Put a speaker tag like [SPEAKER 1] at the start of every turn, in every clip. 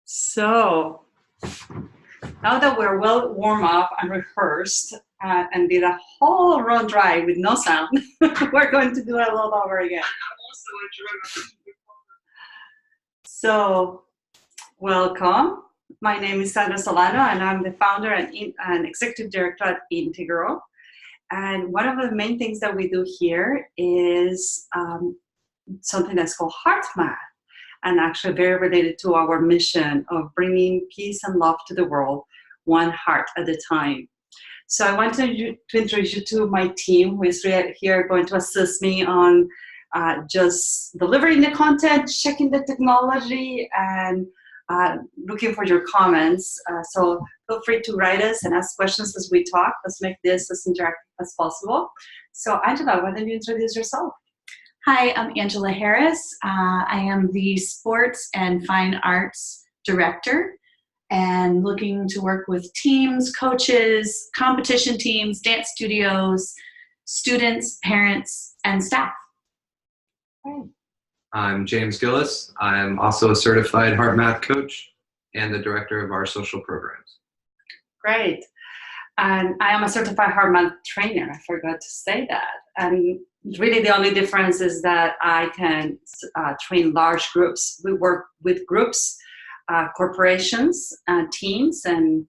[SPEAKER 1] So now that we're well warm up and rehearsed and did a whole run dry with no sound, we're going to do it all over again. So welcome. My name is Sandra Solano and I'm the founder and executive director at Integro. And one of the main things that we do here is something that's called Heart Math, and actually very related to our mission of bringing peace and love to the world, one heart at a time. So I want to introduce you to my team, who is here going to assist me on just delivering the content, checking the technology, and looking for your comments. So feel free to write us and ask questions as we talk. Let's make this as interactive as possible. So Angela, why don't you introduce yourself?
[SPEAKER 2] Hi, I'm Angela Harris. I am the Sports and Fine Arts Director and looking to work with teams, coaches, competition teams, dance studios, students, parents, and staff.
[SPEAKER 1] Great.
[SPEAKER 3] I'm James Gillis. I'm also a certified heart math coach and the director of our social programs.
[SPEAKER 1] Great. And I am a certified heart math trainer. I forgot to say that. And really the only difference is that I can train large groups. We work with groups, corporations, teams, and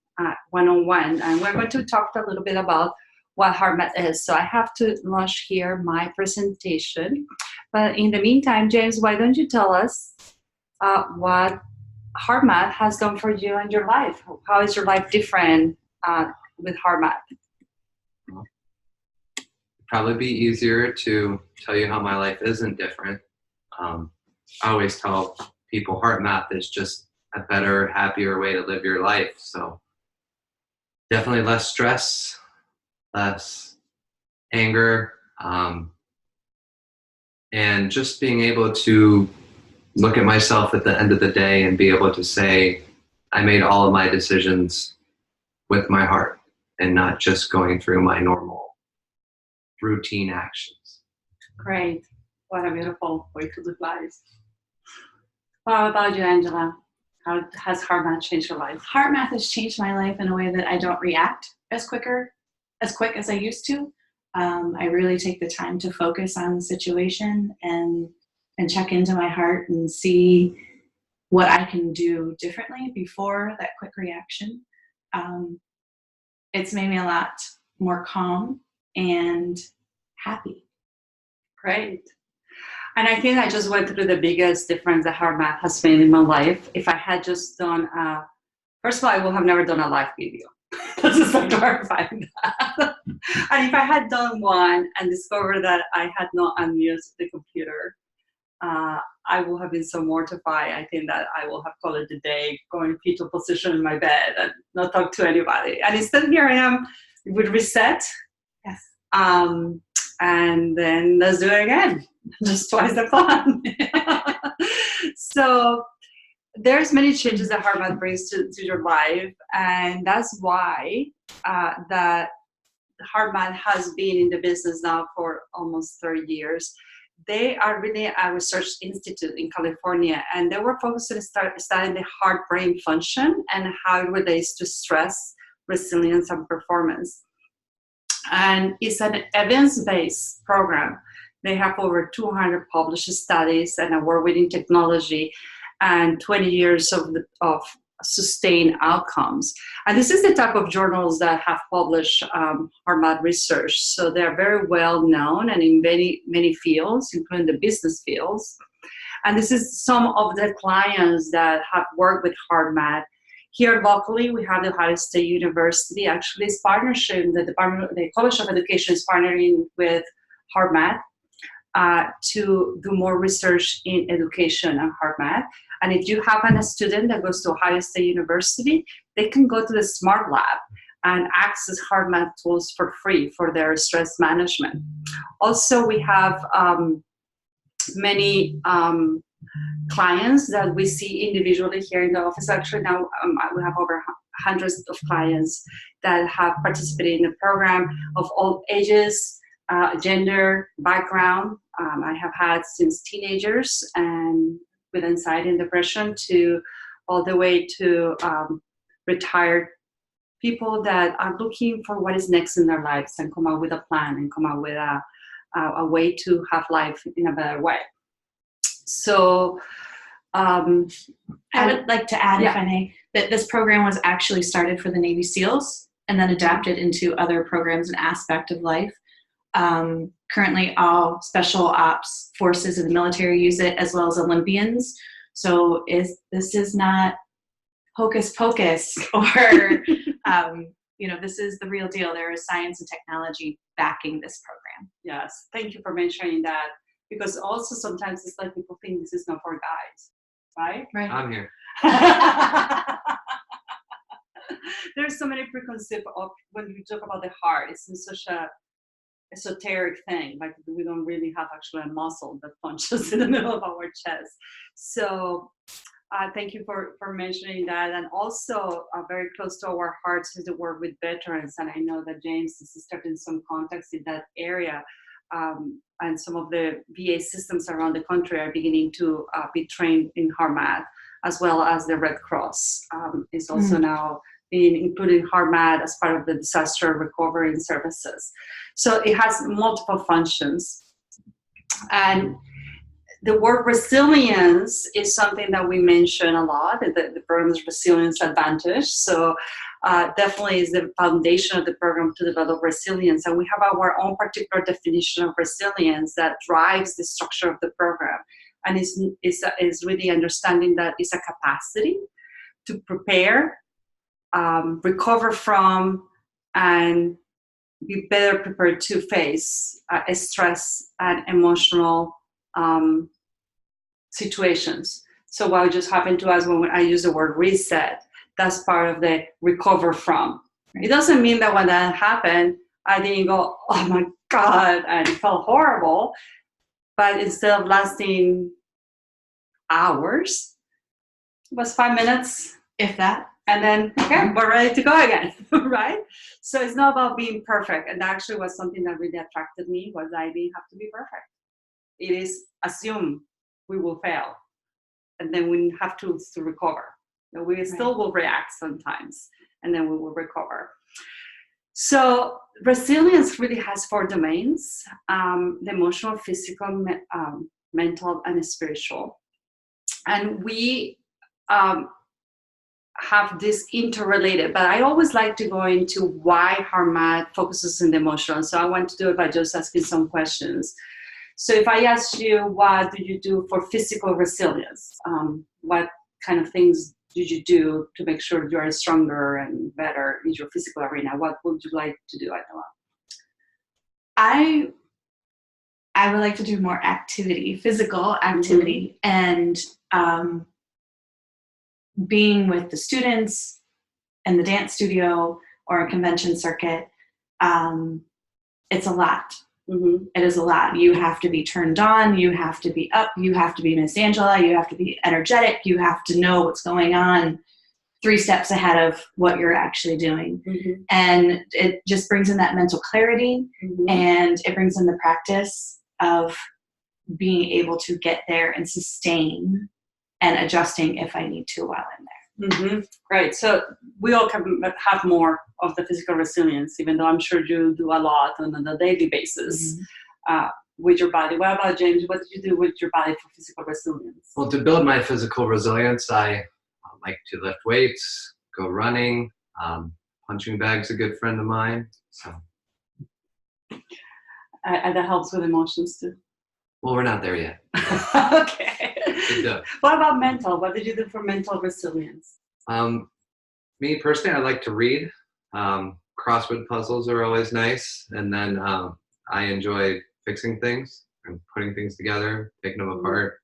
[SPEAKER 1] one-on-one. And we're going to talk a little bit about what heart math is. So I have to launch here my presentation. But in the meantime, James, why don't you tell us what heart math has done for you and your life? How is your life different with heart math?
[SPEAKER 3] Probably be easier to tell you how my life isn't different. I always tell people heart math is just a better, happier way to live your life. So definitely less stress, less anger, and just being able to look at myself at the end of the day and be able to say, I made all of my decisions with my heart and not just going through my normal routine actions.
[SPEAKER 1] Great. What a beautiful way to live life. What about you, Angela? How has heart math changed your life?
[SPEAKER 2] Heart math has changed my life in a way that I don't react as quick as I used to. I really take the time to focus on the situation and check into my heart and see what I can do differently before that quick reaction. It's made me a lot more calm and happy.
[SPEAKER 1] Great. And I think I just went through the biggest difference that heart math has made in my life. If I had just done, first of all, I would have never done a live video. Let's just start clarifying that. And if I had done one and discovered that I had not unused the computer, I would have been so mortified. I think that I will have called it a day, going fetal position in my bed and not talk to anybody. And instead here I am with reset.
[SPEAKER 2] Yes.
[SPEAKER 1] And then let's do it again. Just twice the fun. So there's many changes that heart math brings to your life, and that's why that heart math has been in the business now for almost 30 years. They are really a research institute in California, and they were focused on studying the heart-brain function and how it relates to stress, resilience, and performance. And it's an evidence-based program. They have over 200 published studies and award-winning technology and 20 years of sustained outcomes. And this is the type of journals that have published heart math research. So they're very well known and in many, many fields, including the business fields. And this is some of the clients that have worked with heart math. Here locally, we have the Ohio State University. Actually, this partnership, the College of Education is partnering with heart math to do more research in education and heart math. And if you have a student that goes to Ohio State University, they can go to the Smart Lab and access heart math tools for free for their stress management. Also, we have many clients that we see individually here in the office. Actually, now we have over hundreds of clients that have participated in the program of all ages, gender, background. I have had since teenagers and with anxiety and depression to all the way to retired people that are looking for what is next in their lives and come up with a plan and come up with a way to have life in a better way. So
[SPEAKER 2] I would like to add,
[SPEAKER 1] Yeah.
[SPEAKER 2] if I may, that this program was actually started for the Navy SEALs and then adapted into other programs and aspect of life. Currently, all special ops forces in the military use it, as well as Olympians. So this is not hocus pocus or, this is the real deal. There is science and technology backing this program.
[SPEAKER 1] Yes, thank you for mentioning that, because also sometimes it's like people think this is not for guys, right?
[SPEAKER 2] Right.
[SPEAKER 3] I'm here.
[SPEAKER 1] There's so many preconceived of when we talk about the heart. It's in such a esoteric thing. Like we don't really have actually a muscle that punches in the middle of our chest. So thank you for mentioning that. And also very close to our hearts is the work with veterans. And I know that James is starting some contacts in that area. And some of the VA systems around the country are beginning to be trained in HARMAT, as well as the Red Cross is also now being included in HARMAT as part of the disaster recovery and services. So it has multiple functions. And the word resilience is something that we mention a lot, the program's resilience advantage. So definitely is the foundation of the program to develop resilience. And we have our own particular definition of resilience that drives the structure of the program. And is really understanding that it's a capacity to prepare, recover from, and be better prepared to face stress and emotional situations. So what just happened to us when I use the word reset, that's part of the recover from. It doesn't mean that when that happened, I didn't go, oh my God, and it felt horrible. But instead of lasting hours, it was 5 minutes,
[SPEAKER 2] If that.
[SPEAKER 1] and then, okay, we're ready to go again, right? So it's not about being perfect. And that actually was something that really attracted me, was I didn't have to be perfect. It is assume we will fail, and then we have tools to recover. We still will react sometimes, and then we will recover. So resilience really has 4 domains: the emotional, physical, mental, and spiritual. And we have this interrelated, but I always like to go into why HARMAT focuses on the emotional. So I want to do it by just asking some questions. So if I ask you, what do you do for physical resilience? What kind of things did you do to make sure you are stronger and better in your physical arena? What would you like to do, Adela?
[SPEAKER 2] I would like to do more activity, physical activity, and being with the students in the dance studio or a convention circuit. It's a lot. It is a lot. You have to be turned on. You have to be up. You have to be Miss Angela. You have to be energetic. You have to know what's going on 3 steps ahead of what you're actually doing. And it just brings in that mental clarity, and it brings in the practice of being able to get there and sustain and adjusting if I need to while I'm there.
[SPEAKER 1] Right. So we all can have more of the physical resilience, even though I'm sure you do a lot on a daily basis with your body. What about James? What did you do with your body for physical resilience?
[SPEAKER 3] Well, to build my physical resilience, I like to lift weights, go running. Punching bag's a good friend of mine. So.
[SPEAKER 1] And that helps with emotions too.
[SPEAKER 3] Well, we're not there yet.
[SPEAKER 1] Okay.
[SPEAKER 3] Good.
[SPEAKER 1] What about mental? What did you do for mental resilience?
[SPEAKER 3] Me personally, I like to read. Crossword puzzles are always nice. And then I enjoy fixing things and putting things together, taking them apart.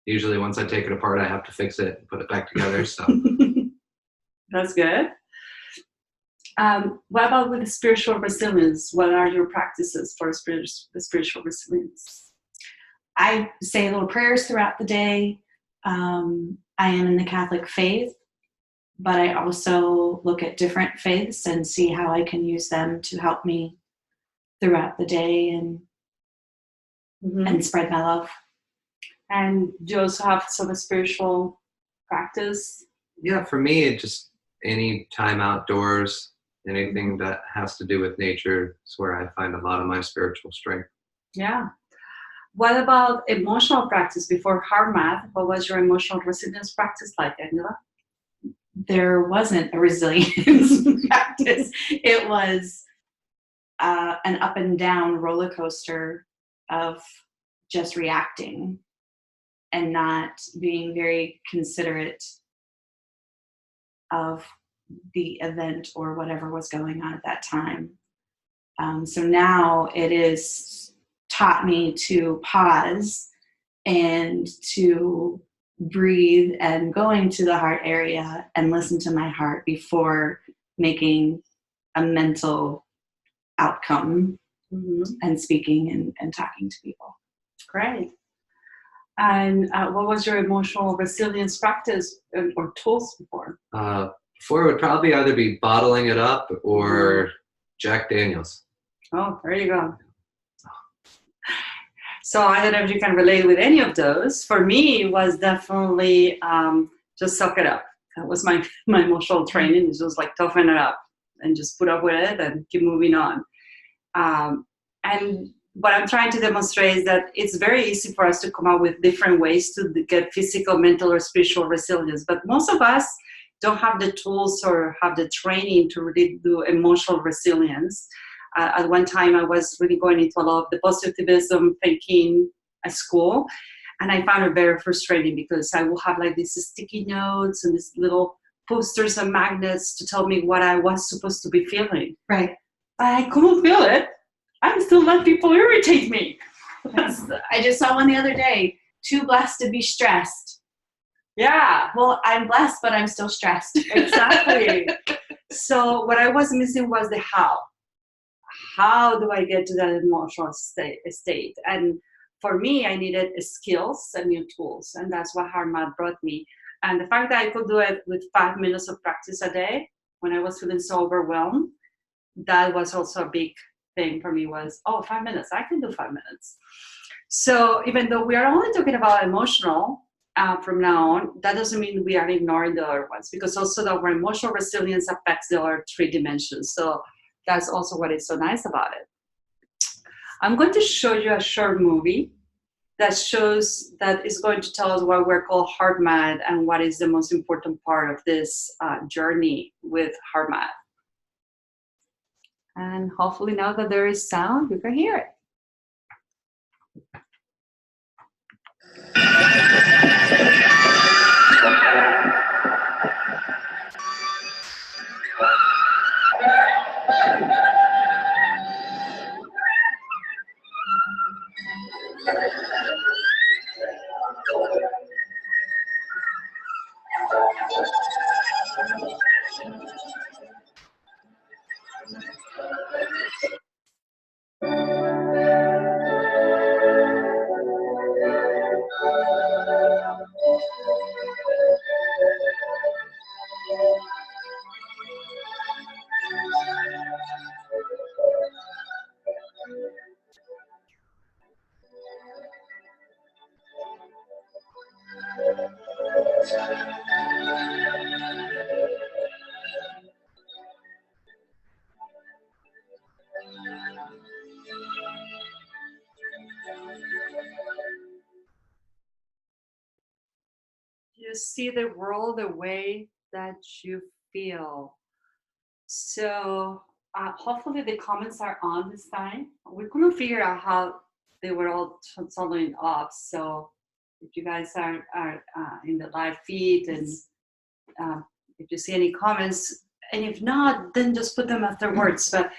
[SPEAKER 3] Usually once I take it apart, I have to fix it and put it back together. So
[SPEAKER 1] that's good. What about with the spiritual resilience? What are your practices for spiritual resilience?
[SPEAKER 2] I say little prayers throughout the day. I am in the Catholic faith, but I also look at different faiths and see how I can use them to help me throughout the day and spread my love.
[SPEAKER 1] And you also have some spiritual practice
[SPEAKER 3] Yeah, for me, it just any time outdoors, anything that has to do with nature is where I find a lot of my spiritual strength.
[SPEAKER 1] Yeah. What about emotional practice before hard math? What was your emotional resilience practice like, Angela?
[SPEAKER 2] There wasn't a resilience practice. It was an up and down roller coaster of just reacting and not being very considerate of the event or whatever was going on at that time. So now it is taught me to pause and to breathe and go into the heart area and listen to my heart before making a mental outcome and speaking and talking to people.
[SPEAKER 1] Great. And what was your emotional resilience practice or tools before?
[SPEAKER 3] Before it would probably either be bottling it up or Jack Daniels.
[SPEAKER 1] Oh, there you go. So I don't know if you can relate with any of those. For me, it was definitely just suck it up. That was my emotional training. It was like toughen it up and just put up with it and keep moving on. And what I'm trying to demonstrate is that it's very easy for us to come up with different ways to get physical, mental, or spiritual resilience. But most of us don't have the tools or have the training to really do emotional resilience. At one time, I was really going into a lot of the positivism thinking at school. And I found it very frustrating because I will have like these sticky notes and these little posters and magnets to tell me what I was supposed to be feeling.
[SPEAKER 2] Right.
[SPEAKER 1] I couldn't feel it. I'm still letting people irritate me.
[SPEAKER 2] I just saw one the other day. Too blessed to be stressed.
[SPEAKER 1] Yeah.
[SPEAKER 2] Well, I'm blessed, but I'm still stressed.
[SPEAKER 1] Exactly. So what I was missing was the how. How do I get to that emotional state? And for me, I needed skills and new tools. And that's what hard math brought me. And the fact that I could do it with 5 minutes of practice a day when I was feeling so overwhelmed, that was also a big thing for me was, 5 minutes, I can do 5 minutes. So even though we are only talking about emotional from now on, that doesn't mean we are ignoring the other ones, because also our emotional resilience affects the other 3 dimensions. So that's also what is so nice about it. I'm going to show you a short movie that is going to tell us what we're called hard math and what is the most important part of this journey with hard math. And hopefully now that there is sound, you can hear it. You see the world the way that you feel. So hopefully the comments are on this time. We couldn't figure out how they were all totally off. So if you guys are in the live feed and if you see any comments, and if not, then just put them afterwards. But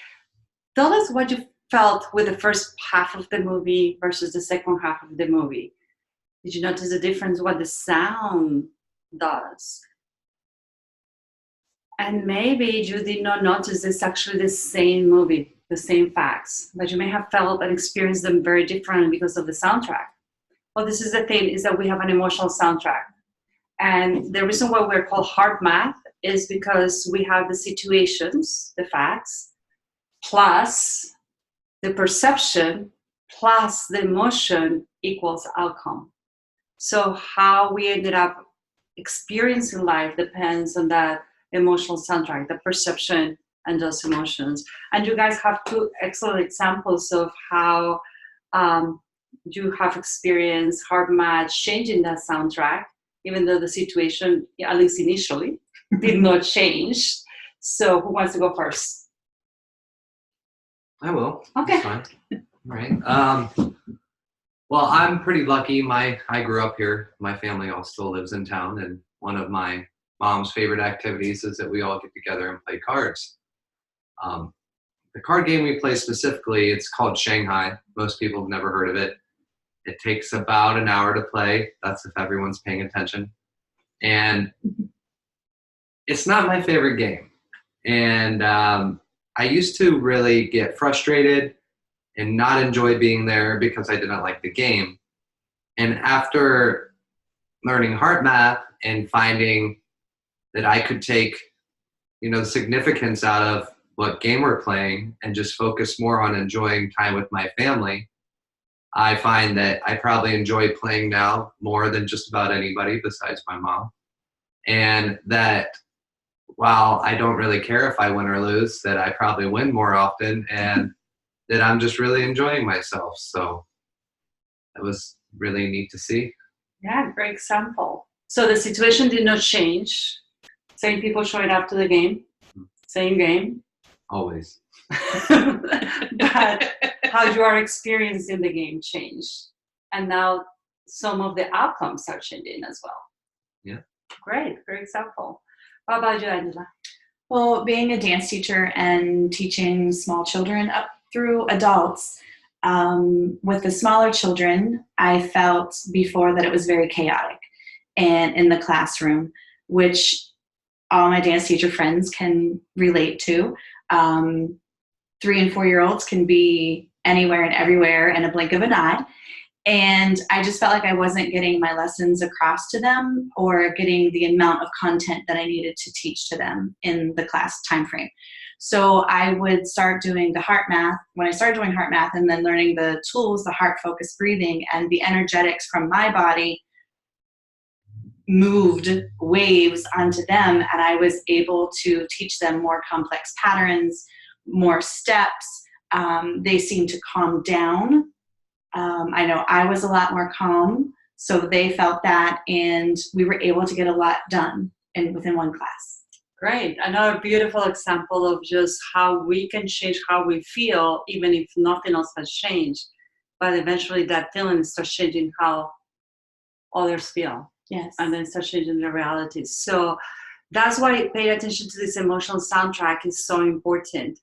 [SPEAKER 1] tell us what you felt with the first half of the movie versus the second half of the movie. Did you notice the difference, what the sound does? And maybe you did not notice it's actually the same movie, the same facts, but you may have felt and experienced them very differently because of the soundtrack. Well, this is the thing, is that we have an emotional soundtrack. And the reason why we're called hard math is because we have the situations, the facts, plus the perception, plus the emotion equals outcome. So how we ended up experience in life depends on that emotional soundtrack, the perception and those emotions. And you guys have two excellent examples of how you have experienced hard math changing that soundtrack, even though the situation, at least initially, did not change. So who wants to go first?
[SPEAKER 3] I will.
[SPEAKER 1] Okay.
[SPEAKER 3] That's fine. All right. Well, I'm pretty lucky. I grew up here. My family all still lives in town, and one of my mom's favorite activities is that we all get together and play cards. The card game we play specifically, it's called Shanghai. Most people have never heard of it. It takes about an hour to play. That's if everyone's paying attention. And it's not my favorite game. And I used to really get frustrated and not enjoy being there because I didn't like the game. And after learning heart math and finding that I could take, the significance out of what game we're playing and just focus more on enjoying time with my family, I find that I probably enjoy playing now more than just about anybody besides my mom. And that while I don't really care if I win or lose, that I probably win more often and that I'm just really enjoying myself. So that was really neat to see.
[SPEAKER 1] Yeah, great example. So the situation did not change. Same people showing up to the game, same game.
[SPEAKER 3] Always.
[SPEAKER 1] But how you are experiencing the game changed. And now some of the outcomes are changing as well.
[SPEAKER 3] Yeah.
[SPEAKER 1] Great example. How about you, Angela?
[SPEAKER 2] Well, being a dance teacher and teaching small children up through adults, with the smaller children, I felt before that it was very chaotic and in the classroom, which all my dance teacher friends can relate to. 3 and 4-year-olds can be anywhere and everywhere in a blink of an eye. And I just felt like I wasn't getting my lessons across to them or getting the amount of content that I needed to teach to them in the class time frame. So I would start doing the heart math. When I started doing heart math and then learning the tools, the heart focused breathing and the energetics from my body moved waves onto them, and I was able to teach them more complex patterns, more steps. They seemed to calm down. I know I was a lot more calm, so they felt that, and we were able to get a lot done within one class.
[SPEAKER 1] Great. Another beautiful example of just how we can change how we feel, even if nothing else has changed. But eventually that feeling starts changing how others feel.
[SPEAKER 2] Yes.
[SPEAKER 1] And then start changing their realities. So that's why paying attention to this emotional soundtrack is so important.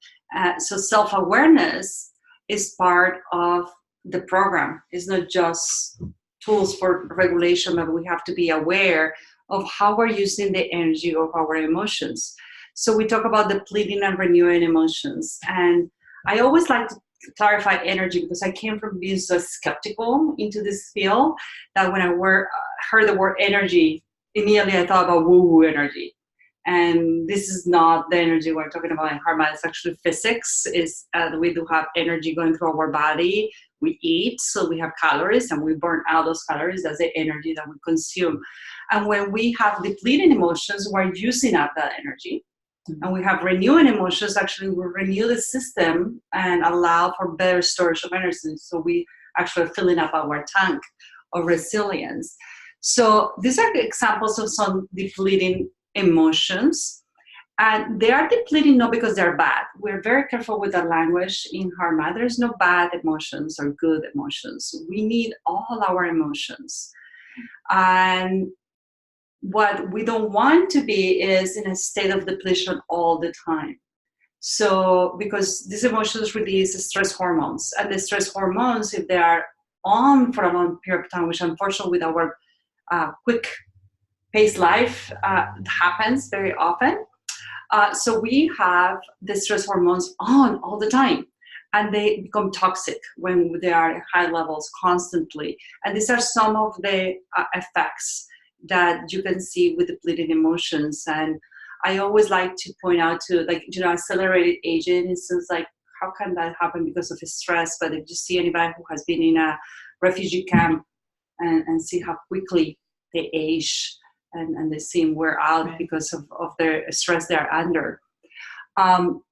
[SPEAKER 1] So self-awareness is part of the program. It's not just tools for regulation, but we have to be aware of how we're using the energy of our emotions. So we talk about depleting and renewing emotions. And I always like to clarify energy because I came from being so skeptical into this field that when I heard the word energy, immediately I thought about woo-woo energy. And this is not the energy we're talking about in heart math. It's actually physics. We do have energy going through our body. We eat, so we have calories, and we burn out those calories. That's the energy that we consume. And when we have depleting emotions, we're using up that energy. Mm-hmm. And we have renewing emotions. Actually, we renew the system and allow for better storage of energy. So we actually are filling up our tank of resilience. So these are the examples of some depleting emotions, and they are depleting not because they're bad. We're very careful with the language in heart math. There's no bad emotions or good emotions. We need all our emotions, and what we don't want to be is in a state of depletion all the time. So because these emotions release stress hormones, and the stress hormones, if they are on for a long period of time, which unfortunately with our quick paced life happens very often. So we have the stress hormones on all the time, and they become toxic when they are at high levels constantly. And these are some of the effects that you can see with depleted emotions. And I always like to point out to, accelerated aging. It's just like, how can that happen because of stress? But if you see anybody who has been in a refugee camp and see how quickly they age, and they seem wear out
[SPEAKER 2] Right.
[SPEAKER 1] because of their stress they're under. On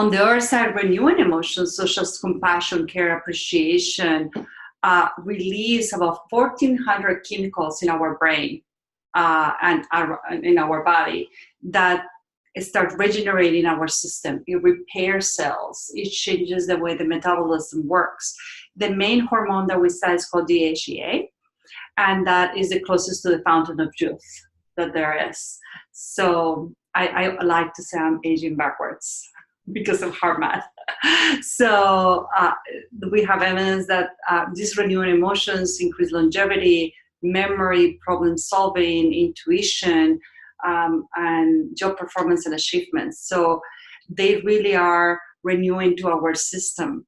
[SPEAKER 1] the other side, renewing emotions such as compassion, care, appreciation, release about 1,400 chemicals in our brain and in our body that start regenerating our system. It repairs cells. It changes the way the metabolism works. The main hormone that we study is called DHEA, and that is the closest to the fountain of youth that there is. So I like to say I'm aging backwards because of heart math. So we have evidence that these renewing emotions increase longevity, memory, problem solving, intuition, and job performance and achievements. So they really are renewing to our system.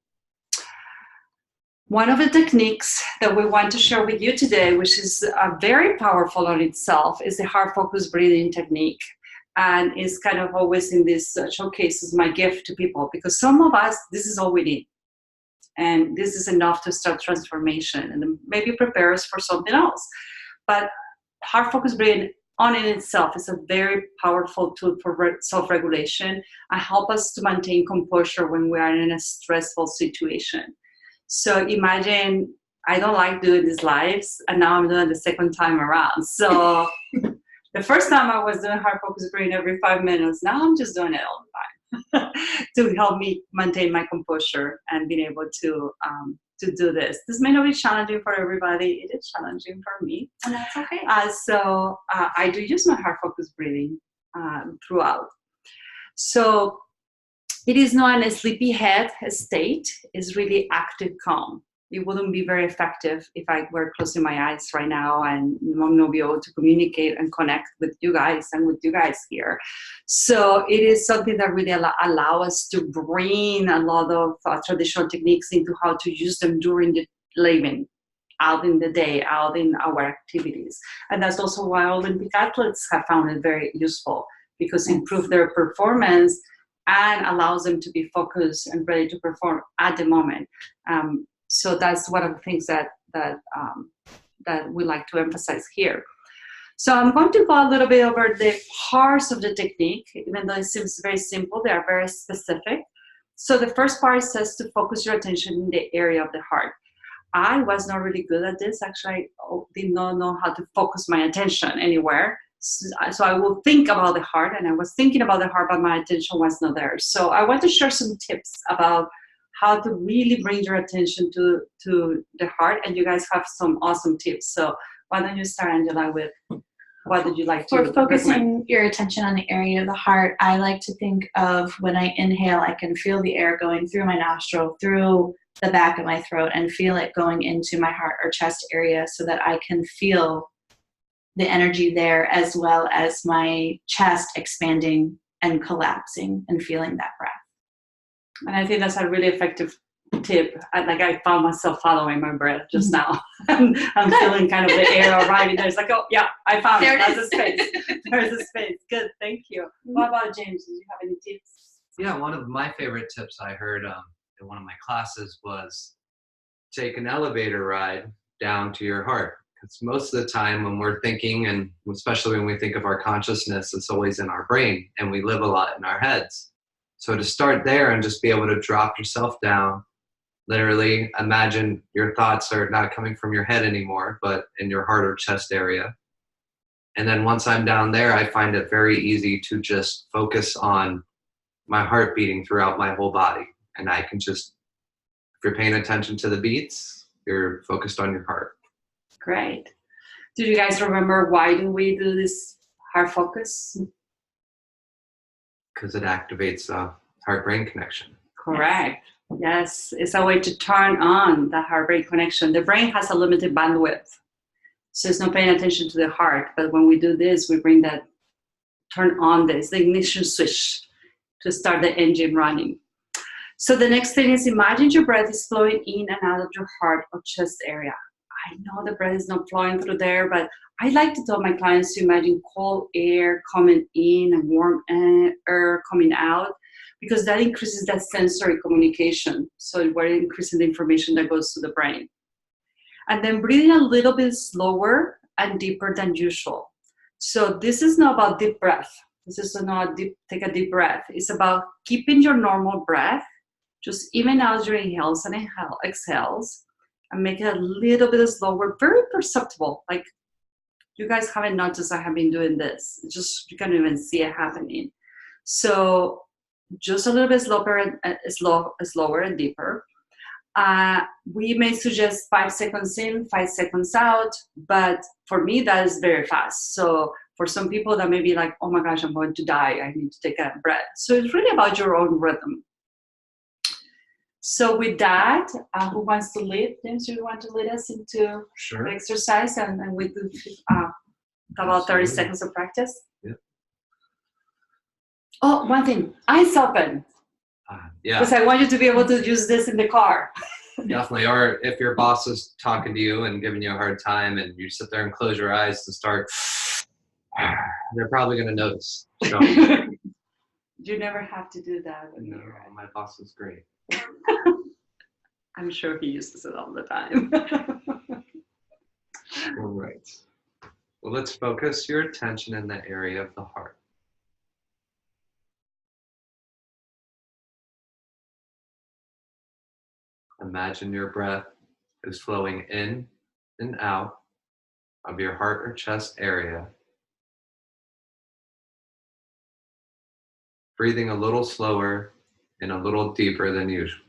[SPEAKER 1] One of the techniques that we want to share with you today, which is very powerful on itself, is the heart focused breathing technique. And it's kind of always in this showcase is my gift to people, because some of us, this is all we need. And this is enough to start transformation and maybe prepare us for something else. But heart focused breathing on in itself is a very powerful tool for self-regulation and help us to maintain composure when we are in a stressful situation. So imagine, I don't like doing these lives, and now I'm doing the second time around. So the first time I was doing heart focused breathing every 5 minutes. Now I'm just doing it all the time to help me maintain my composure and being able to do this. This may not be challenging for everybody. It is challenging for me.
[SPEAKER 2] And that's okay.
[SPEAKER 1] So I do use my heart focused breathing throughout. So it is not a sleepy head state. It's really active calm. It wouldn't be very effective if I were closing my eyes right now and not be able to communicate and connect with you guys and with you guys here. So it is something that really allow us to bring a lot of traditional techniques into how to use them during the living, out in the day, out in our activities. And that's also why Olympic athletes have found it very useful, because it improves their performance and allows them to be focused and ready to perform at the moment. So that's one of the things that we like to emphasize here. So I'm going to go a little bit over the parts of the technique, even though it seems very simple, they are very specific. So the first part says to focus your attention in the area of the heart. I was not really good at this. Actually, I did not know how to focus my attention anywhere. So I will think about the heart, and I was thinking about the heart, but my attention was not there. So I want to share some tips about how to really bring your attention to the heart, and you guys have some awesome tips. So why don't you start, Angela, with what did you like to
[SPEAKER 2] For focusing
[SPEAKER 1] recommend?
[SPEAKER 2] your attention on the area of the heart, I like to think of when I inhale, I can feel the air going through my nostril, through the back of my throat, and feel it going into my heart or chest area so that I can feel the energy there, as well as my chest expanding and collapsing and feeling that breath.
[SPEAKER 1] And I think that's a really effective tip. I found myself following my breath just now. I'm feeling kind of the air arriving there. It's like, oh, yeah, I found it. That's a space. There's a space. Good, thank you. What about James? Do you have any tips?
[SPEAKER 3] Yeah, one of my favorite tips I heard in one of my classes was take an elevator ride down to your heart. Because most of the time when we're thinking, and especially when we think of our consciousness, it's always in our brain, and we live a lot in our heads. So to start there and just be able to drop yourself down, literally imagine your thoughts are not coming from your head anymore, but in your heart or chest area. And then once I'm down there, I find it very easy to just focus on my heart beating throughout my whole body. And I can just, if you're paying attention to the beats, you're focused on your heart.
[SPEAKER 1] Great. Do you guys remember why do we do this heart focus?
[SPEAKER 3] Because it activates the heart-brain connection.
[SPEAKER 1] Correct. Yes, it's a way to turn on the heart-brain connection. The brain has a limited bandwidth, so it's not paying attention to the heart. But when we do this, we bring that, turn on this, the ignition switch to start the engine running. So the next thing is imagine your breath is flowing in and out of your heart or chest area. I know the breath is not flowing through there, but I like to tell my clients to imagine cold air coming in and warm air coming out, because that increases that sensory communication. So we're increasing the information that goes to the brain. And then breathing a little bit slower and deeper than usual. So this is not about deep breath. This is not take a deep breath. It's about keeping your normal breath, just even out your inhales and exhales, and make it a little bit slower, very perceptible. Like you guys haven't noticed I have been doing this. It's just you can't even see it happening. So just a little bit slower and deeper. We may suggest 5 seconds in, 5 seconds out, but for me, that is very fast. So for some people that may be like, oh my gosh, I'm going to die. I need to take a breath. So it's really about your own rhythm. So with that, who wants to lead? James, you want to lead us into
[SPEAKER 3] Sure.
[SPEAKER 1] the exercise and we do about 30 seconds of practice?
[SPEAKER 3] Yeah.
[SPEAKER 1] Oh, one thing, eyes open.
[SPEAKER 3] Yeah.
[SPEAKER 1] Because I want you to be able to use this in the car.
[SPEAKER 3] Definitely. Or if your boss is talking to you and giving you a hard time and you sit there and close your eyes to start, they're probably going to notice. So,
[SPEAKER 1] you never have to do that.
[SPEAKER 3] no, my boss is great.
[SPEAKER 1] I'm sure he uses it all the time.
[SPEAKER 3] All right. Well, let's focus your attention in the area of the heart. Imagine your breath is flowing in and out of your heart or chest area. Breathing a little slower and a little deeper than usual.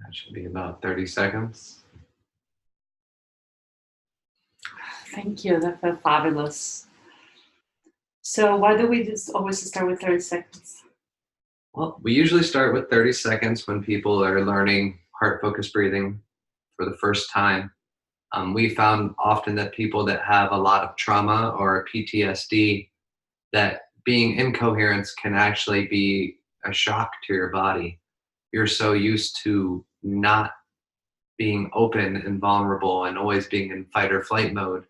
[SPEAKER 3] That should be about 30 seconds.
[SPEAKER 1] Thank you. That felt fabulous. So why do we just always start with 30 seconds?
[SPEAKER 3] Well, we usually start with 30 seconds when people are learning heart-focused breathing for the first time. We found often that people that have a lot of trauma or PTSD, that being in coherence can actually be a shock to your body. You're so used to not being open and vulnerable and always being in fight or flight mode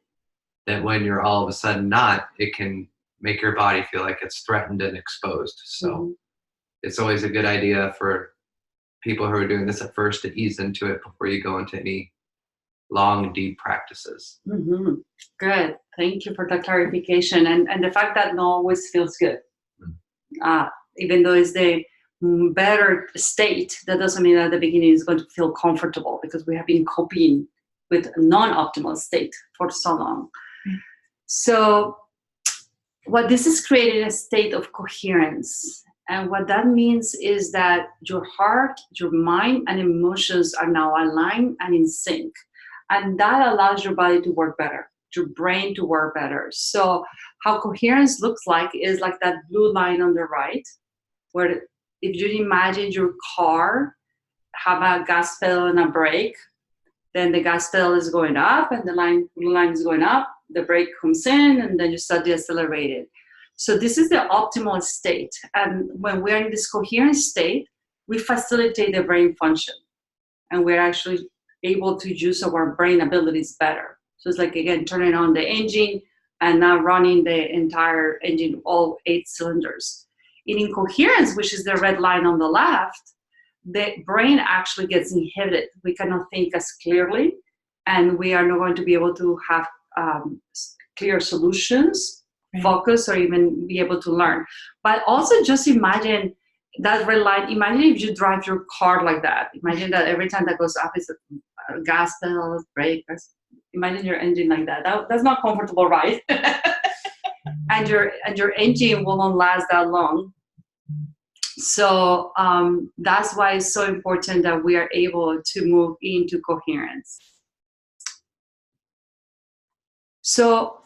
[SPEAKER 3] that when you're all of a sudden not, it can make your body feel like it's threatened and exposed. So it's always a good idea for people who are doing this at first to ease into it before you go into any long, deep practices.
[SPEAKER 1] Mm-hmm. Good. Thank you for the clarification. And the fact that no always feels good. Even though it's the better state, that doesn't mean that at the beginning is going to feel comfortable because we have been coping with a non-optimal state for so long. So what this is creating a state of coherence. And what that means is that your heart, your mind, and emotions are now aligned and in sync. And that allows your body to work better, your brain to work better. So how coherence looks like is like that blue line on the right, where if you imagine your car have a gas pedal and a brake, then the gas pedal is going up and the blue line is going up, the brake comes in, and then you start decelerating. So this is the optimal state. And when we're in this coherent state, we facilitate the brain function. And we're actually able to use our brain abilities better. So it's like, again, turning on the engine and now running the entire engine, all 8 cylinders. In incoherence, which is the red line on the left, the brain actually gets inhibited. We cannot think as clearly, and we are not going to be able to have clear solutions, focus, or even be able to learn. But also just imagine that red line. Imagine if you drive your car like that. Imagine that every time that goes up is a gas pedal, brake. Imagine your engine like that. That's not comfortable, right? and your engine will not last that long. So that's why it's so important that we are able to move into coherence. So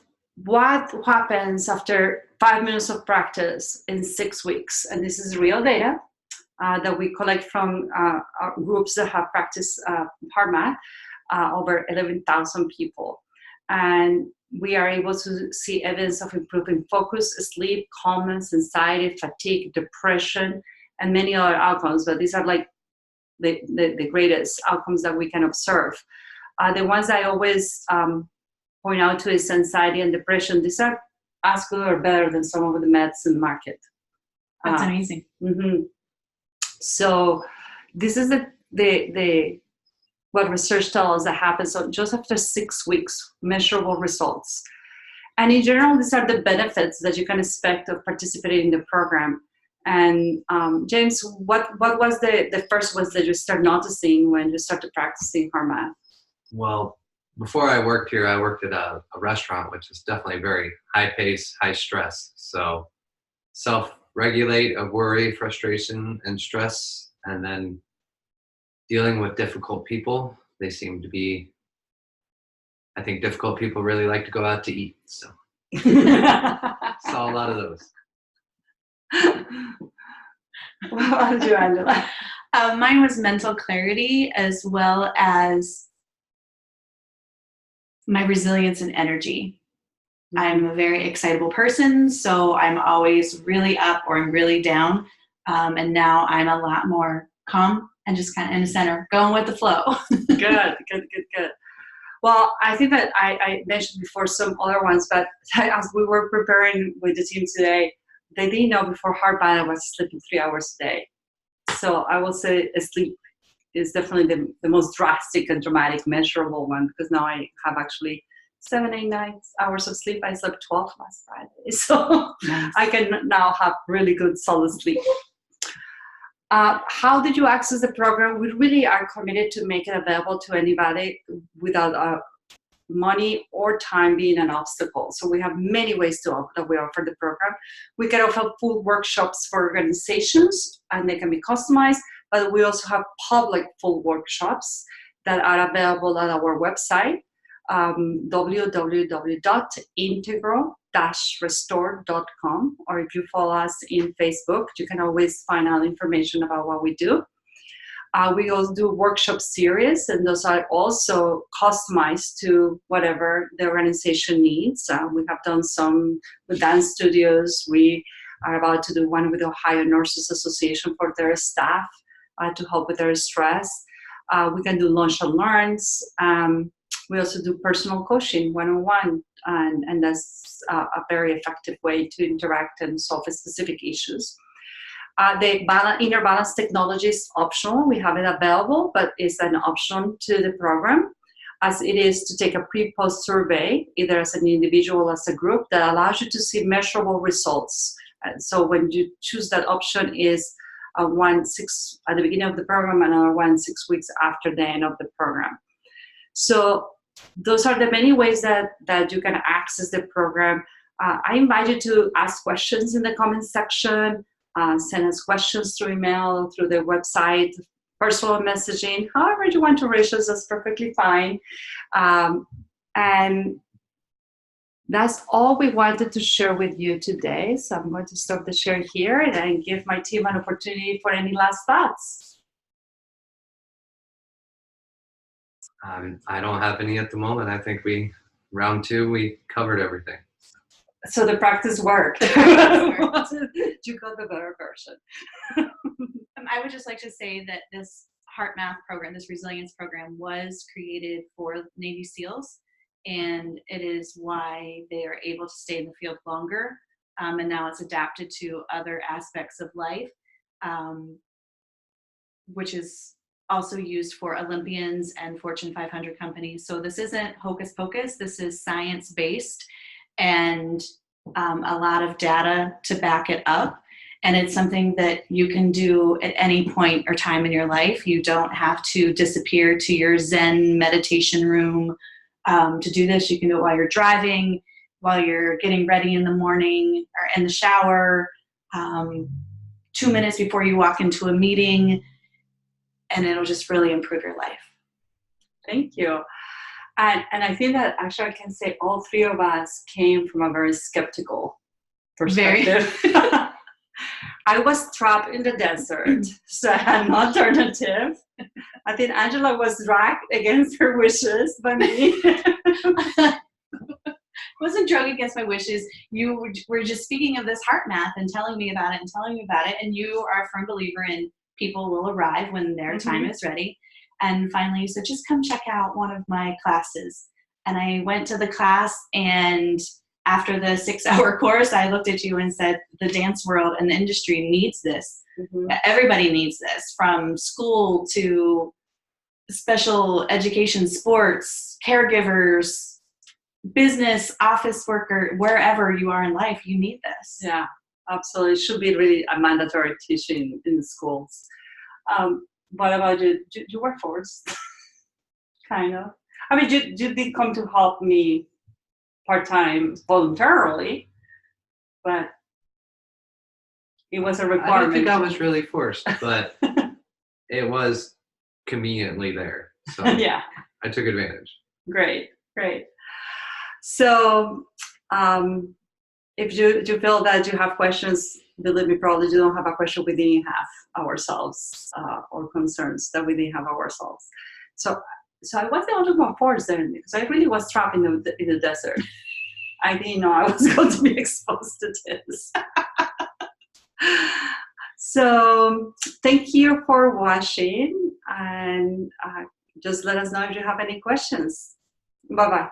[SPEAKER 1] what happens after 5 minutes of practice in 6 weeks. And this is real data that we collect from groups that have practiced hard math, over 11,000 people. And we are able to see evidence of improving focus, sleep, calmness, anxiety, fatigue, depression, and many other outcomes. But these are like the greatest outcomes that we can observe. The ones I always point out to is anxiety and depression. These are as good or better than some of the meds in the market.
[SPEAKER 2] That's amazing.
[SPEAKER 1] Mm-hmm. So this is the what research tells us that happens. So just after 6 weeks, measurable results. And in general, these are the benefits that you can expect of participating in the program. And James, what was the first ones that you start noticing when you started practicing hard math?
[SPEAKER 3] Well, before I worked here, I worked at a restaurant, which is definitely very high pace, high stress. So self-regulate of worry, frustration, and stress, and then dealing with difficult people. They seem to be, I think difficult people really like to go out to eat. So saw a lot of those.
[SPEAKER 1] What did you, Angela?
[SPEAKER 2] Mine was mental clarity, as well as my resilience and energy. I'm a very excitable person, so I'm always really up or I'm really down. And now I'm a lot more calm and just kind of in the center, going with the flow.
[SPEAKER 1] Good. Well, I think that I mentioned before some other ones, but as we were preparing with the team today, they didn't know before hard math I was sleeping 3 hours a day. So I will say sleep is definitely the most drastic and dramatic measurable one, because now I have actually 7, 8, 9 hours of sleep. I slept 12 last Friday. So nice. I can now have really good solid sleep. How did you access the program? We really are committed to make it available to anybody without money or time being an obstacle. So we have many ways that we offer the program. We can offer full workshops for organizations, and they can be customized, but we also have public full workshops that are available at our website, www.integro-restore.com, or if you follow us in Facebook, you can always find out information about what we do. We also do workshop series, and those are also customized to whatever the organization needs. We have done some with dance studios. We are about to do one with the Ohio Nurses Association for their staff to help with their stress. We can do lunch and learns. We also do personal coaching one-on-one, and that's a very effective way to interact and solve specific issues. The inner balance technology is optional. We have it available, but it's an option to the program, as it is to take a pre-post survey, either as an individual or as a group, that allows you to see measurable results. And so when you choose that option is 1-6 at the beginning of the program, another 1-6 weeks after the end of the program. So those are the many ways that you can access the program. I invite you to ask questions in the comment section. Send us questions through email, through the website, personal messaging. However you want to reach us, that's perfectly fine. And that's all we wanted to share with you today. So I'm going to stop the share here and give my team an opportunity for any last thoughts.
[SPEAKER 3] I don't have any at the moment. I think round 2, we covered everything.
[SPEAKER 1] So the practice worked. You got the better version.
[SPEAKER 2] I would just like to say that this heart math program, this resilience program, was created for Navy SEALs, and it is why they are able to stay in the field longer. And now it's adapted to other aspects of life, which is also used for Olympians and Fortune 500 companies. So this isn't hocus pocus. This is science-based, and a lot of data to back it up. And it's something that you can do at any point or time in your life. You don't have to disappear to your Zen meditation room to do this. You can do it while you're driving, while you're getting ready in the morning, or in the shower, 2 minutes before you walk into a meeting, and it'll just really improve your life.
[SPEAKER 1] Thank you. And I think that actually I can say all three of us came from a very skeptical perspective. I was trapped in the desert, so I had no alternative. I think Angela was dragged against her wishes by me.
[SPEAKER 2] Wasn't drug against my wishes. You were just speaking of this heart math and telling me about it, and you are a firm believer in people will arrive when their time is ready. And finally you said, just come check out one of my classes. And I went to the class, and after the 6-hour course, I looked at you and said, the dance world and the industry needs this. Everybody needs this, from school to special education, sports, caregivers, business, office worker, wherever you are in life, you need this.
[SPEAKER 1] Yeah, absolutely. It should be really a mandatory teaching in the schools. What about you? You were forced, kind of. I mean, you did come to help me part-time voluntarily, but it was a requirement.
[SPEAKER 3] I don't think I was really forced, but it was conveniently there. So
[SPEAKER 1] yeah,
[SPEAKER 3] I took advantage.
[SPEAKER 1] Great. So if you feel that you have questions, believe me, probably you don't have a question we didn't have ourselves, or concerns that we didn't have ourselves. So I wasn't able to go forth then, because I really was trapped in the desert. I didn't know I was going to be exposed to this. So thank you for watching, and just let us know if you have any questions. Bye-bye.